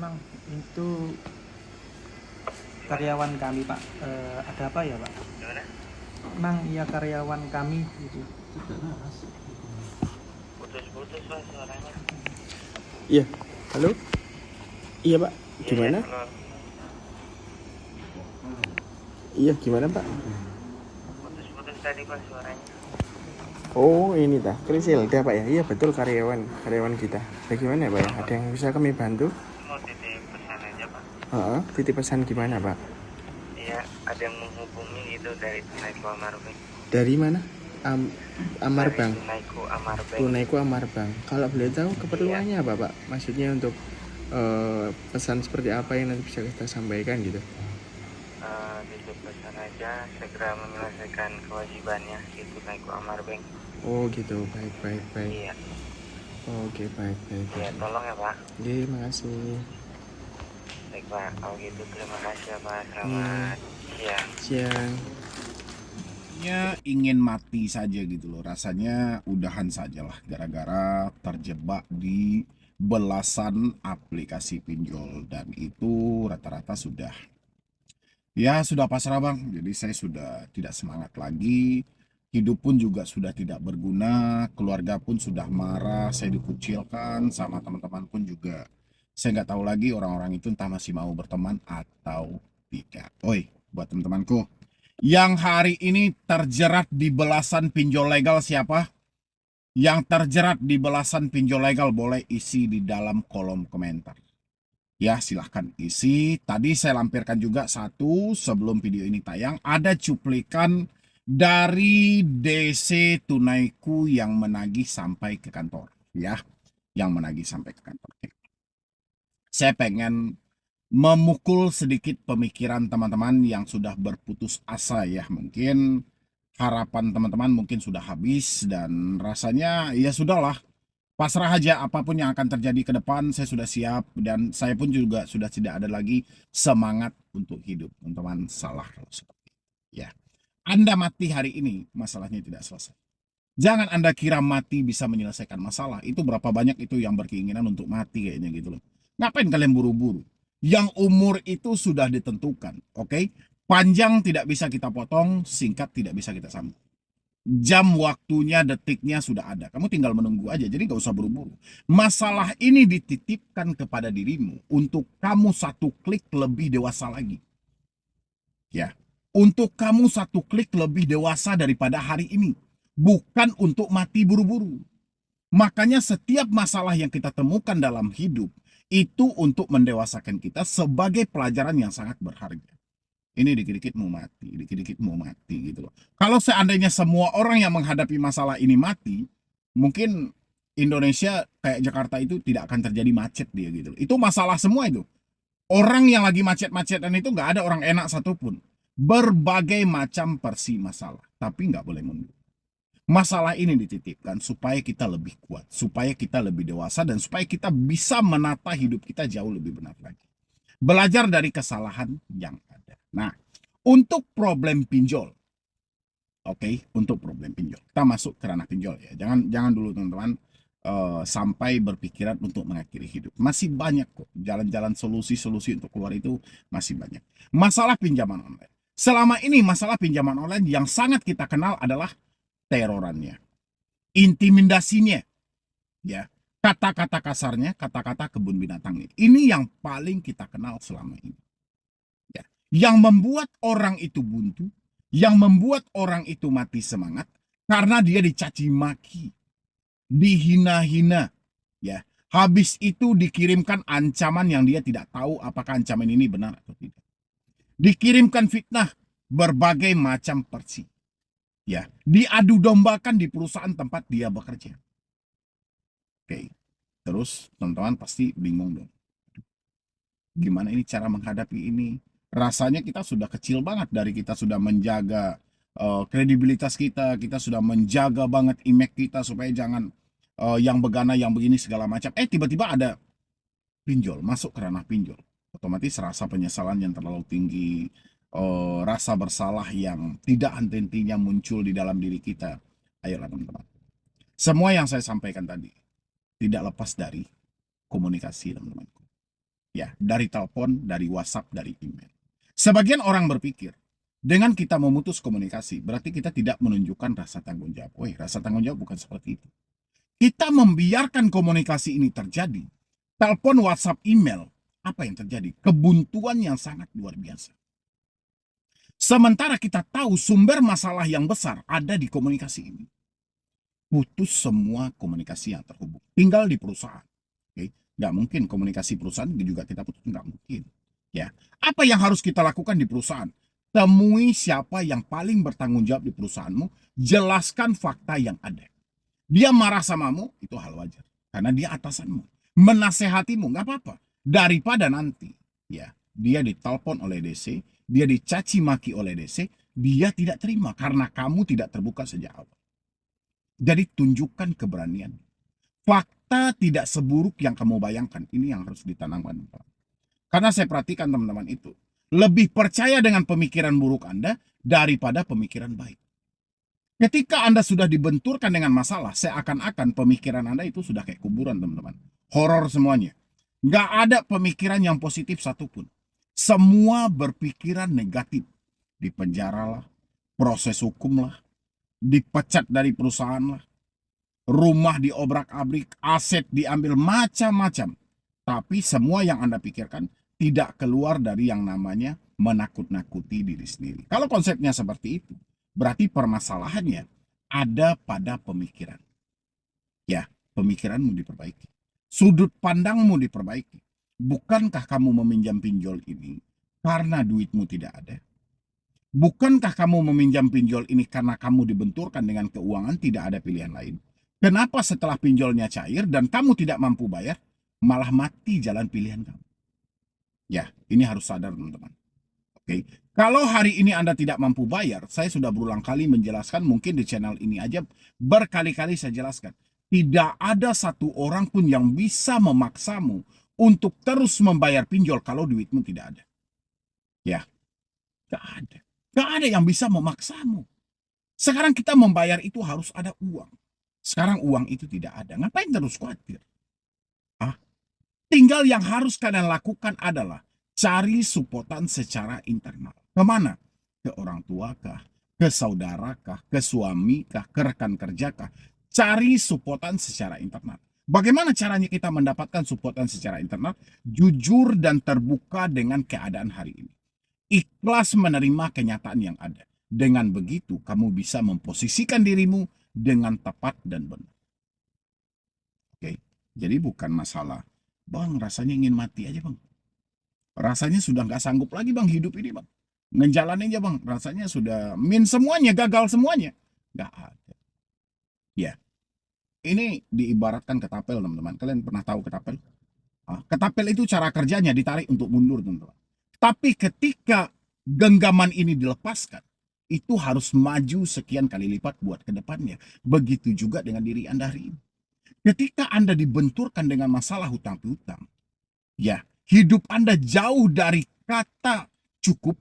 Mang, itu karyawan kami Pak. Ada apa ya Pak? Gimana? Mang, iya karyawan kami gitu. Putus-putus Pak suaranya. Iya, halo? Iya Pak, Iya, gimana? halo. Iya, gimana Pak? Putus-putus tadi Pak suaranya. Oh ini dah, Krisilda Pak ya? Iya betul, karyawan kita. Bagaimana Pak ya? Ada yang bisa kami bantu? Mau titip pesan aja Pak. Titip pesan gimana Pak? Iya, ada yang menghubungi itu dari Tunaiku Amarbeng. Dari mana? Amarbang. Dari Tunaiku Amarbeng. Tunaiku Amarbang. Kalau boleh tahu keperluannya apa Pak? Maksudnya untuk pesan seperti apa yang nanti bisa kita sampaikan gitu? Titip pesan aja segera menyelesaikan kewajibannya di Tunaiku Amarbeng. Oh gitu, baik. Iya. Oke, baik. Iya, tolong ya Pak. Iya, makasih. Baik Pak, kalau gitu terima kasih ya Pak. Selamat siang. Siang. Ya ingin mati saja gitu loh, rasanya udahan sajalah gara-gara terjebak di belasan aplikasi pinjol, dan itu rata-rata sudah pasrah bang. Jadi saya sudah tidak semangat lagi, hidup pun juga sudah tidak berguna, keluarga pun sudah marah, saya dikucilkan sama teman-teman pun juga saya nggak tahu lagi orang-orang itu entah masih mau berteman atau tidak. Oi, buat teman-temanku yang hari ini terjerat di belasan pinjol legal siapa? Yang terjerat di belasan pinjol legal boleh isi di dalam kolom komentar. Ya silahkan isi. Tadi saya lampirkan juga satu sebelum video ini tayang. Ada cuplikan dari DC Tunaiku yang menagih sampai ke kantor. Ya, yang menagih sampai ke kantor. Saya pengen memukul sedikit pemikiran teman-teman yang sudah berputus asa ya. Mungkin harapan teman-teman mungkin sudah habis dan rasanya ya sudahlah. Pasrah aja, apapun yang akan terjadi ke depan saya sudah siap, dan saya pun juga sudah tidak ada lagi semangat untuk hidup. Teman-teman salah kalau seperti itu. Ya. Anda mati hari ini, masalahnya tidak selesai. Jangan Anda kira mati bisa menyelesaikan masalah. Itu berapa banyak itu yang berkeinginan untuk mati kayaknya gitu loh. Ngapain kalian buru-buru? Yang umur itu sudah ditentukan, oke? Panjang tidak bisa kita potong, singkat tidak bisa kita sambung. Jam waktunya, detiknya sudah ada. Kamu tinggal menunggu aja, jadi gak usah buru-buru. Masalah ini dititipkan kepada dirimu untuk kamu satu klik lebih dewasa lagi. Ya, untuk kamu satu klik lebih dewasa daripada hari ini. Bukan untuk mati buru-buru. Makanya setiap masalah yang kita temukan dalam hidup itu untuk mendewasakan kita sebagai pelajaran yang sangat berharga. Ini dikit-dikit mau mati gitu loh. Kalau seandainya semua orang yang menghadapi masalah ini mati, mungkin Indonesia kayak Jakarta itu tidak akan terjadi macet dia gitu loh. Itu masalah semua itu. Orang yang lagi macet-macetan itu nggak ada orang enak satupun. Berbagai macam versi masalah, tapi nggak boleh mundur. Masalah ini dititipkan supaya kita lebih kuat, supaya kita lebih dewasa, dan supaya kita bisa menata hidup kita jauh lebih benar lagi. Belajar dari kesalahan yang ada. Nah, untuk problem pinjol, untuk problem pinjol, kita masuk ke ranah pinjol ya. Jangan dulu teman-teman sampai berpikiran untuk mengakhiri hidup. Masih banyak kok jalan-jalan solusi-solusi untuk keluar itu, masih banyak. Masalah pinjaman online. Selama ini masalah pinjaman online yang sangat kita kenal adalah terorannya, intimidasinya, ya, kata-kata kasarnya, kata-kata kebun binatangnya. Ini yang paling kita kenal selama ini. Ya. Yang membuat orang itu buntu, yang membuat orang itu mati semangat karena dia dicaci maki, dihina-hina, ya. Habis itu dikirimkan ancaman yang dia tidak tahu apakah ancaman ini benar atau tidak. Dikirimkan fitnah berbagai macam versi. Ya, diadu dombakan di perusahaan tempat dia bekerja. Oke. Terus teman-teman pasti bingung dong. Gimana ini cara menghadapi ini? Rasanya kita sudah kecil banget, dari kita sudah menjaga kredibilitas kita sudah menjaga banget image kita supaya jangan yang begana, yang begini segala macam. Tiba-tiba ada pinjol, masuk ke ranah pinjol. Otomatis rasa penyesalan yang terlalu tinggi, rasa bersalah yang tidak henti-hentinya muncul di dalam diri kita. Ayolah teman-teman. Semua yang saya sampaikan tadi tidak lepas dari komunikasi teman-teman. Ya, dari telepon, dari WhatsApp, dari email. Sebagian orang berpikir, dengan kita memutus komunikasi, berarti kita tidak menunjukkan rasa tanggung jawab. Rasa tanggung jawab bukan seperti itu. Kita membiarkan komunikasi ini terjadi. Telepon, WhatsApp, email. Apa yang terjadi? Kebuntuan yang sangat luar biasa. Sementara kita tahu sumber masalah yang besar ada di komunikasi ini. Putus semua komunikasi yang terhubung. Tinggal di perusahaan. Nggak mungkin komunikasi perusahaan juga kita putus. Nggak mungkin. Ya. Apa yang harus kita lakukan di perusahaan? Temui siapa yang paling bertanggung jawab di perusahaanmu. Jelaskan fakta yang ada. Dia marah samamu, itu hal wajar. Karena dia atasanmu. Menasehatimu, nggak apa-apa. Daripada nanti, ya, dia ditelepon oleh DC, dia dicaci maki oleh DC, dia tidak terima karena kamu tidak terbuka sejak awal. Jadi tunjukkan keberanian. Fakta tidak seburuk yang kamu bayangkan. Ini yang harus ditanamkan. Karena saya perhatikan teman-teman itu. Lebih percaya dengan pemikiran buruk Anda daripada pemikiran baik. Ketika Anda sudah dibenturkan dengan masalah, seakan-akan pemikiran Anda itu sudah kayak kuburan, teman-teman. Horor semuanya. Nggak ada pemikiran yang positif satupun. Semua berpikiran negatif. Dipenjaralah, proses hukum lah, dipecat dari perusahaan lah, rumah diobrak-abrik, aset diambil, macam-macam. Tapi semua yang Anda pikirkan tidak keluar dari yang namanya menakut-nakuti diri sendiri. Kalau konsepnya seperti itu, berarti permasalahannya ada pada pemikiran. Ya, pemikiranmu diperbaiki. Sudut pandangmu diperbaiki. Bukankah kamu meminjam pinjol ini karena duitmu tidak ada? Bukankah kamu meminjam pinjol ini karena kamu dibenturkan dengan keuangan, tidak ada pilihan lain? Kenapa setelah pinjolnya cair dan kamu tidak mampu bayar, malah mati jalan pilihan kamu? Ya, ini harus sadar teman-teman. Oke. Kalau hari ini Anda tidak mampu bayar, saya sudah berulang kali menjelaskan, mungkin di channel ini aja berkali-kali saya jelaskan. Tidak ada satu orang pun yang bisa memaksamu untuk terus membayar pinjol kalau duitmu tidak ada. Ya, gak ada. Gak ada yang bisa memaksamu. Sekarang kita membayar itu harus ada uang. Sekarang uang itu tidak ada. Ngapain terus khawatir? Tinggal yang harus kalian lakukan adalah cari supportan secara internal. Kemana? Ke orang tua kah? Ke saudara kah? Ke suami kah? Ke rekan kerja kah? Cari supportan secara internal. Bagaimana caranya kita mendapatkan supportan secara internal? Jujur dan terbuka dengan keadaan hari ini. Ikhlas menerima kenyataan yang ada. Dengan begitu, kamu bisa memposisikan dirimu dengan tepat dan benar. Oke, jadi bukan masalah, Bang, rasanya ingin mati aja, Bang. Rasanya sudah nggak sanggup lagi, Bang, hidup ini, Bang. Ngejalanin aja, Bang. Rasanya sudah semuanya, gagal semuanya. Nggak ada. Ya, ini diibaratkan ketapel, teman-teman. Kalian pernah tahu ketapel? Ketapel itu cara kerjanya ditarik untuk mundur, teman-teman. Tapi ketika genggaman ini dilepaskan, itu harus maju sekian kali lipat buat ke depannya. Begitu juga dengan diri Anda hari ini. Ketika Anda dibenturkan dengan masalah hutang piutang, ya, hidup Anda jauh dari kata cukup,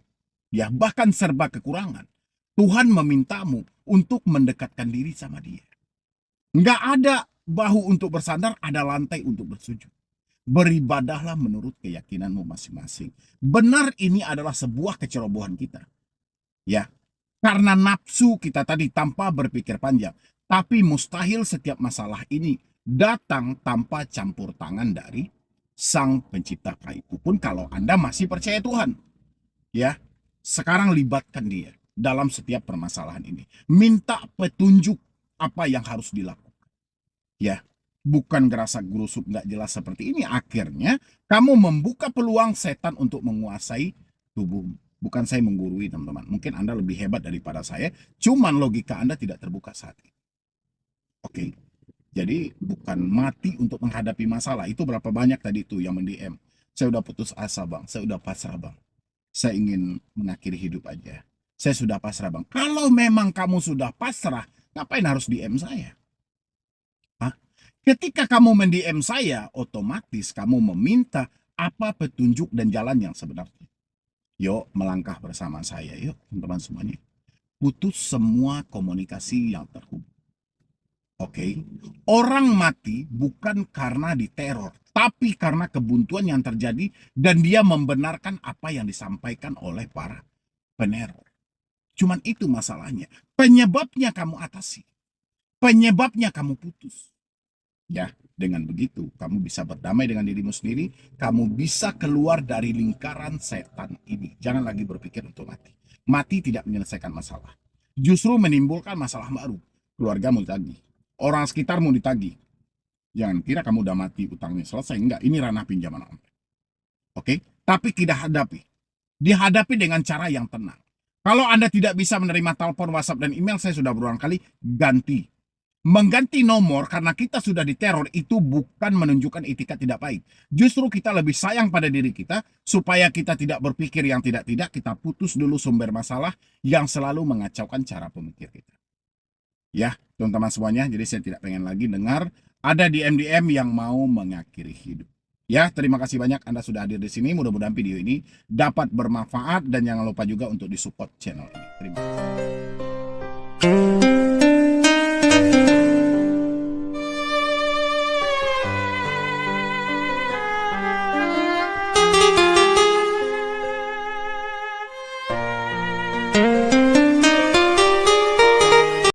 ya, bahkan serba kekurangan. Tuhan memintamu untuk mendekatkan diri sama Dia. Nggak ada bahu untuk bersandar, ada lantai untuk bersujud. Beribadahlah menurut keyakinanmu masing-masing. Benar, ini adalah sebuah kecerobohan kita. Ya, karena nafsu kita tadi tanpa berpikir panjang. Tapi mustahil setiap masalah ini datang tanpa campur tangan dari Sang Pencipta. Itu pun kalau Anda masih percaya Tuhan. Ya, sekarang libatkan Dia dalam setiap permasalahan ini. Minta petunjuk apa yang harus dilakukan. Ya, bukan gerasak gerusuk nggak jelas seperti ini. Akhirnya kamu membuka peluang setan untuk menguasai tubuhmu. Bukan saya menggurui, teman-teman. Mungkin Anda lebih hebat daripada saya. Cuman logika Anda tidak terbuka saat ini. Oke. Jadi bukan mati untuk menghadapi masalah. Itu berapa banyak tadi itu yang mendm. Saya udah putus asa, Bang. Saya udah pasrah, Bang. Saya ingin mengakhiri hidup aja. Saya sudah pasrah, Bang. Kalau memang kamu sudah pasrah, ngapain harus DM saya? Ketika kamu mendm saya, otomatis kamu meminta apa petunjuk dan jalan yang sebenarnya. Yuk melangkah bersama saya, yuk teman-teman semuanya. Putus semua komunikasi yang terhubung. Oke, orang mati bukan karena diteror, tapi karena kebuntuan yang terjadi dan dia membenarkan apa yang disampaikan oleh para peneror. Cuman itu masalahnya. Penyebabnya kamu atasi. Penyebabnya kamu putus. Ya, dengan begitu kamu bisa berdamai dengan dirimu sendiri, kamu bisa keluar dari lingkaran setan ini. Jangan lagi berpikir untuk mati. Mati tidak menyelesaikan masalah. Justru menimbulkan masalah baru. Keluargamu ditagih, orang sekitarmu ditagih. Jangan kira kamu udah mati, utangnya selesai. Enggak, ini ranah pinjaman online. Oke? Tapi tidak hadapi. Dihadapi dengan cara yang tenang. Kalau Anda tidak bisa menerima telepon, WhatsApp, dan email, saya sudah berulang kali, ganti. Mengganti nomor karena kita sudah diteror itu bukan menunjukkan etikat tidak baik. Justru kita lebih sayang pada diri kita supaya kita tidak berpikir yang tidak-tidak, kita putus dulu sumber masalah yang selalu mengacaukan cara pemikir kita. Ya, teman-teman semuanya, jadi saya tidak pengen lagi dengar ada DM-DM yang mau mengakhiri hidup. Ya, terima kasih banyak Anda sudah hadir di sini. Mudah-mudahan video ini dapat bermanfaat dan jangan lupa juga untuk disupport channel ini. Terima kasih.